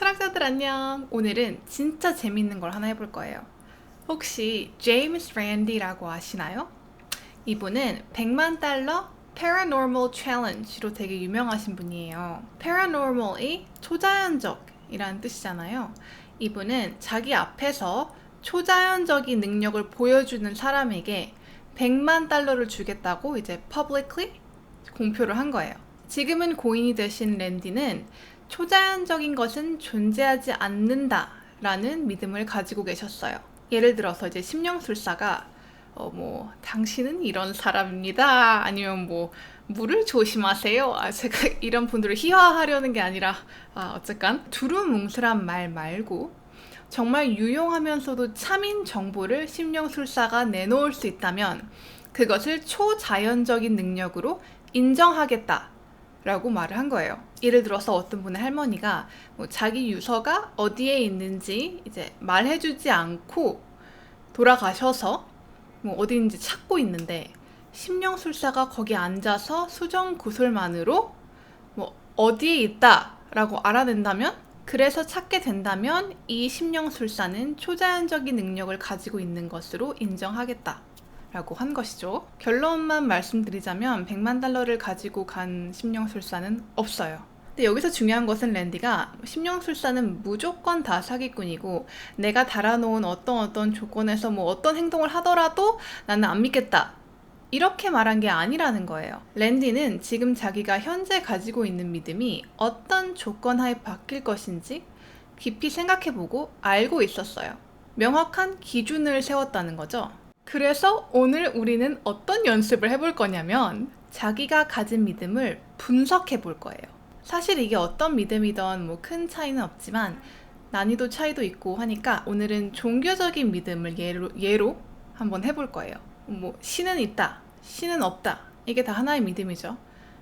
철학자들 안녕. 오늘은 진짜 재밌는 걸 하나 해볼 거예요. 혹시 제임스 랜디라고 아시나요? 이분은 100만 달러 Paranormal Challenge로 되게 유명하신 분이에요. Paranormal이 초자연적이라는 뜻이잖아요. 이분은 자기 앞에서 초자연적인 능력을 보여주는 사람에게 100만 달러를 주겠다고 이제 publicly 공표를 한 거예요. 지금은 고인이 되신 랜디는 초자연적인 것은 존재하지 않는다 라는 믿음을 가지고 계셨어요. 예를 들어서 이제 심령술사가 당신은 이런 사람입니다. 아니면 물을 조심하세요. 제가 이런 분들을 희화하려는 게 아니라, 어쨌건 두루뭉술한 말 말고, 정말 유용하면서도 참인 정보를 심령술사가 내놓을 수 있다면, 그것을 초자연적인 능력으로 인정하겠다. 라고 말을 한 거예요. 예를 들어서 어떤 분의 할머니가 자기 유서가 어디에 있는지 이제 말해주지 않고 돌아가셔서 어디 있는지 찾고 있는데 심령술사가 거기 앉아서 수정구술만으로 어디에 있다라고 알아낸다면, 그래서 찾게 된다면 이 심령술사는 초자연적인 능력을 가지고 있는 것으로 인정하겠다 라고 한 것이죠. 결론만 말씀드리자면 100만 달러를 가지고 간 심령술사는 없어요. 근데 여기서 중요한 것은 랜디가 심령술사는 무조건 다 사기꾼이고 내가 달아놓은 어떤 조건에서 어떤 행동을 하더라도 나는 안 믿겠다, 이렇게 말한 게 아니라는 거예요. 랜디는 지금 자기가 현재 가지고 있는 믿음이 어떤 조건 하에 바뀔 것인지 깊이 생각해보고 알고 있었어요. 명확한 기준을 세웠다는 거죠. 그래서 오늘 우리는 어떤 연습을 해볼 거냐면 자기가 가진 믿음을 분석해 볼 거예요. 사실 이게 어떤 믿음이든 큰 차이는 없지만 난이도 차이도 있고 하니까 오늘은 종교적인 믿음을 예로 한번 해볼 거예요. 신은 있다, 신은 없다, 이게 다 하나의 믿음이죠.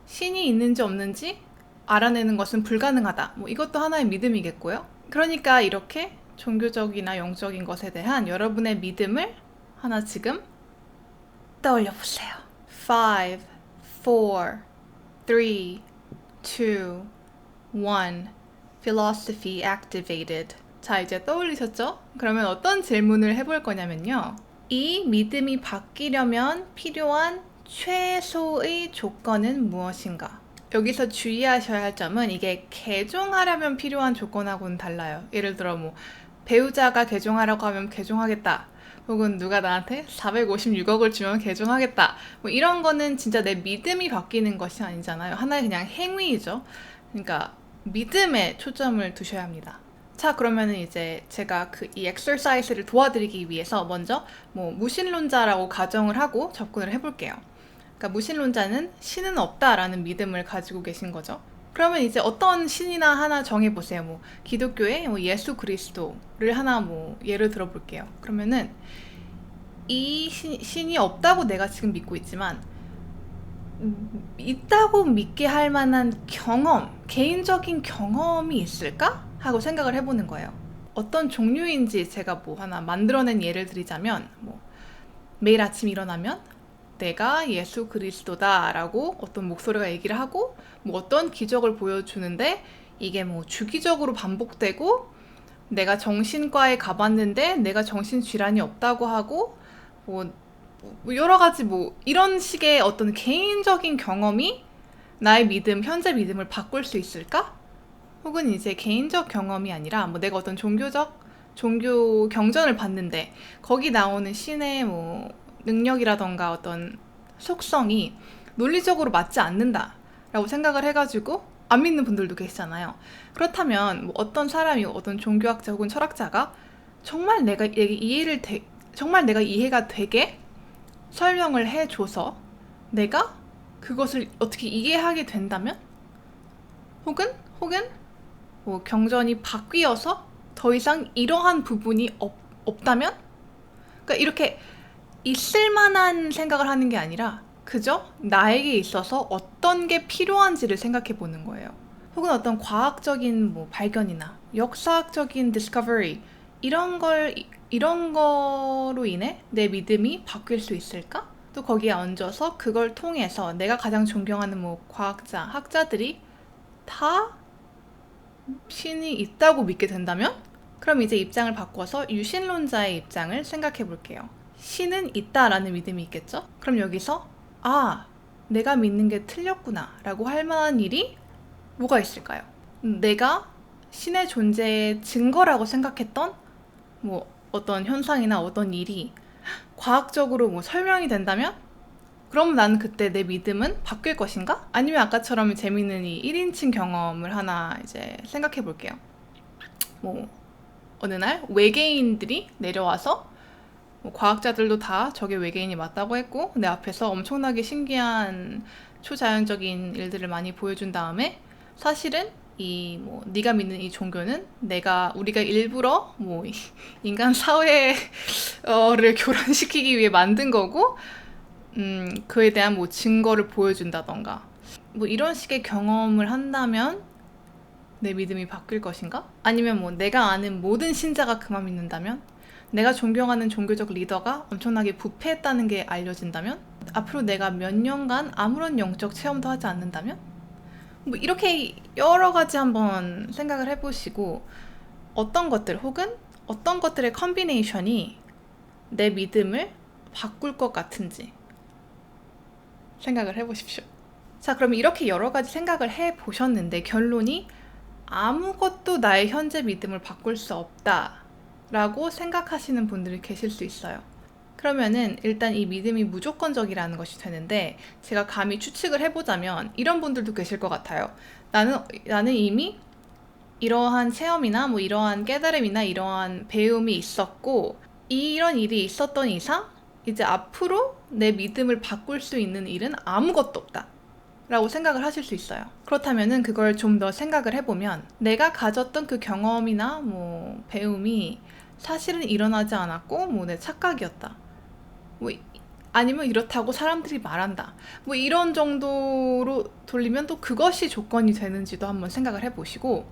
신이 있는지 없는지 알아내는 것은 불가능하다, 이것도 하나의 믿음이겠고요. 그러니까 이렇게 종교적이나 영적인 것에 대한 여러분의 믿음을 하나 지금 떠올려 보세요. 5, 4, 3, 2, 1. Philosophy activated. 자, 이제 떠올리셨죠? 그러면 어떤 질문을 해볼 거냐면요. 이 믿음이 바뀌려면 필요한 최소의 조건은 무엇인가? 여기서 주의하셔야 할 점은 이게 개종하려면 필요한 조건하고는 달라요. 예를 들어 배우자가 개종하라고 하면 개종하겠다. 혹은 누가 나한테 456억을 주면 개종하겠다. 이런 거는 진짜 내 믿음이 바뀌는 것이 아니잖아요. 하나의 그냥 행위이죠. 그러니까 믿음에 초점을 두셔야 합니다. 자, 그러면은 이제 제가 이 엑서사이즈를 도와드리기 위해서 먼저 무신론자라고 가정을 하고 접근을 해볼게요. 그러니까 무신론자는 신은 없다라는 믿음을 가지고 계신 거죠. 그러면 이제 어떤 신이나 하나 정해보세요. 기독교의 예수 그리스도를 하나 예를 들어볼게요. 그러면은 이 신이 없다고 내가 지금 믿고 있지만 있다고 믿게 할 만한 경험, 개인적인 경험이 있을까? 하고 생각을 해보는 거예요. 어떤 종류인지 제가 하나 만들어낸 예를 드리자면 매일 아침 일어나면 내가 예수 그리스도다 라고 어떤 목소리가 얘기를 하고 어떤 기적을 보여주는데 이게 주기적으로 반복되고 내가 정신과에 가봤는데 내가 정신질환이 없다고 하고 여러 가지 이런 식의 어떤 개인적인 경험이 나의 믿음, 현재 믿음을 바꿀 수 있을까? 혹은 이제 개인적 경험이 아니라 내가 어떤 종교 경전을 봤는데 거기 나오는 신의 능력이라던가 어떤 속성이 논리적으로 맞지 않는다 라고 생각을 해가지고 안 믿는 분들도 계시잖아요. 그렇다면 어떤 사람이 어떤 종교학자 혹은 철학자가 정말 내가 이해가 되게 설명을 해줘서 내가 그것을 어떻게 이해하게 된다면, 혹은 경전이 바뀌어서 더 이상 이러한 부분이 없다면, 그러니까 이렇게 있을 만한 생각을 하는 게 아니라 그저 나에게 있어서 어떤 게 필요한지를 생각해 보는 거예요. 혹은 어떤 과학적인 발견이나 역사학적인 discovery, 이런 거로 인해 내 믿음이 바뀔 수 있을까? 또 거기에 얹어서 그걸 통해서 내가 가장 존경하는 과학자, 학자들이 다 신이 있다고 믿게 된다면? 그럼 이제 입장을 바꿔서 유신론자의 입장을 생각해 볼게요. 신은 있다라는 믿음이 있겠죠? 그럼 여기서 아, 내가 믿는 게 틀렸구나 라고 할 만한 일이 뭐가 있을까요? 내가 신의 존재의 증거라고 생각했던 뭐 어떤 현상이나 어떤 일이 과학적으로 뭐 설명이 된다면? 그럼 난 그때 내 믿음은 바뀔 것인가? 아니면 아까처럼 재밌는 이 1인칭 경험을 하나 이제 생각해 볼게요. 뭐 어느 날 외계인들이 내려와서 뭐 과학자들도 다 저게 외계인이 맞다고 했고 내 앞에서 엄청나게 신기한 초자연적인 일들을 많이 보여준 다음에 사실은 이 뭐 네가 믿는 이 종교는 우리가 일부러 뭐 인간 사회를 교란시키기 위해 만든 거고 그에 대한 뭐 증거를 보여준다던가 뭐 이런 식의 경험을 한다면 내 믿음이 바뀔 것인가? 아니면 뭐 내가 아는 모든 신자가 그만 믿는다면? 내가 존경하는 종교적 리더가 엄청나게 부패했다는 게 알려진다면? 앞으로 내가 몇 년간 아무런 영적 체험도 하지 않는다면? 뭐 이렇게 여러 가지 한번 생각을 해보시고 어떤 것들 혹은 어떤 것들의 컨비네이션이 내 믿음을 바꿀 것 같은지 생각을 해보십시오. 자, 그럼 이렇게 여러 가지 생각을 해보셨는데 결론이 아무것도 나의 현재 믿음을 바꿀 수 없다 라고 생각하시는 분들이 계실 수 있어요. 그러면은 일단 이 믿음이 무조건적이라는 것이 되는데 제가 감히 추측을 해보자면 이런 분들도 계실 것 같아요. 나는 이미 이러한 체험이나 뭐 이러한 깨달음이나 이러한 배움이 있었고 이런 일이 있었던 이상 이제 앞으로 내 믿음을 바꿀 수 있는 일은 아무것도 없다 라고 생각을 하실 수 있어요. 그렇다면은 그걸 좀 더 생각을 해보면 내가 가졌던 그 경험이나 뭐 배움이 사실은 일어나지 않았고 뭐 내 착각이었다. 뭐 아니면 이렇다고 사람들이 말한다. 뭐 이런 정도로 돌리면 또 그것이 조건이 되는지도 한번 생각을 해보시고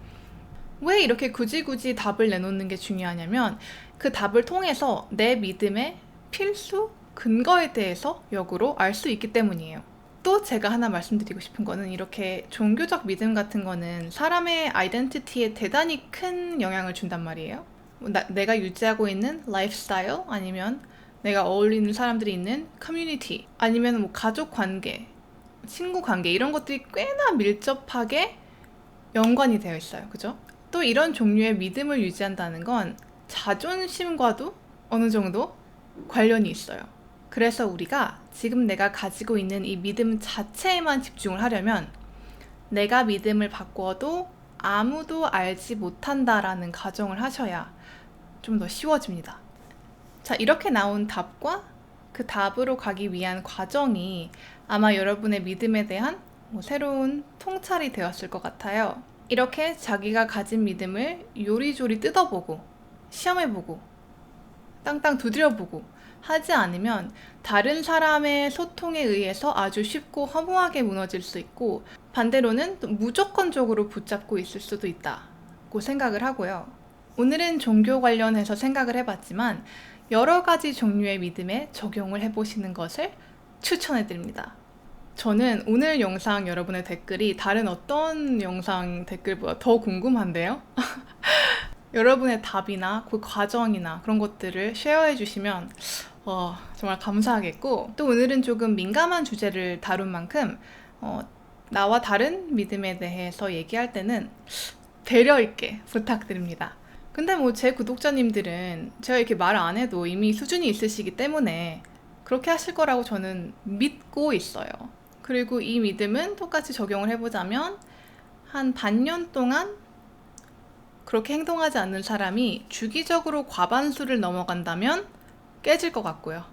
왜 이렇게 굳이 답을 내놓는 게 중요하냐면 그 답을 통해서 내 믿음의 필수 근거에 대해서 역으로 알 수 있기 때문이에요. 또 제가 하나 말씀드리고 싶은 거는 이렇게 종교적 믿음 같은 거는 사람의 아이덴티티에 대단히 큰 영향을 준단 말이에요. 내가 유지하고 있는 라이프 스타일 아니면 내가 어울리는 사람들이 있는 커뮤니티 아니면 뭐 가족 관계, 친구 관계 이런 것들이 꽤나 밀접하게 연관이 되어 있어요. 그죠? 또 이런 종류의 믿음을 유지한다는 건 자존심과도 어느 정도 관련이 있어요. 그래서 우리가 지금 내가 가지고 있는 이 믿음 자체에만 집중을 하려면 내가 믿음을 바꿔도 아무도 알지 못한다라는 가정을 하셔야 좀 더 쉬워집니다. 자, 이렇게 나온 답과 그 답으로 가기 위한 과정이 아마 여러분의 믿음에 대한 새로운 통찰이 되었을 것 같아요. 이렇게 자기가 가진 믿음을 요리조리 뜯어보고 시험해보고 땅땅 두드려보고 하지 않으면 다른 사람의 소통에 의해서 아주 쉽고 허무하게 무너질 수 있고 반대로는 또 무조건적으로 붙잡고 있을 수도 있다고 생각을 하고요. 오늘은 종교 관련해서 생각을 해봤지만 여러 가지 종류의 믿음에 적용을 해보시는 것을 추천해드립니다. 저는 오늘 영상 여러분의 댓글이 다른 어떤 영상 댓글보다 더 궁금한데요? 여러분의 답이나 그 과정이나 그런 것들을 쉐어해 주시면 정말 감사하겠고 또 오늘은 조금 민감한 주제를 다룬 만큼 나와 다른 믿음에 대해서 얘기할 때는 배려 있게 부탁드립니다. 근데 뭐 제 구독자님들은 제가 이렇게 말 안 해도 이미 수준이 있으시기 때문에 그렇게 하실 거라고 저는 믿고 있어요. 그리고 이 믿음은 똑같이 적용을 해보자면 한 반년 동안 그렇게 행동하지 않는 사람이 주기적으로 과반수를 넘어간다면 깨질 것 같고요.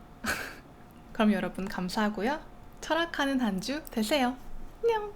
그럼 여러분 감사하고요. 철학하는 한 주 되세요. 안녕.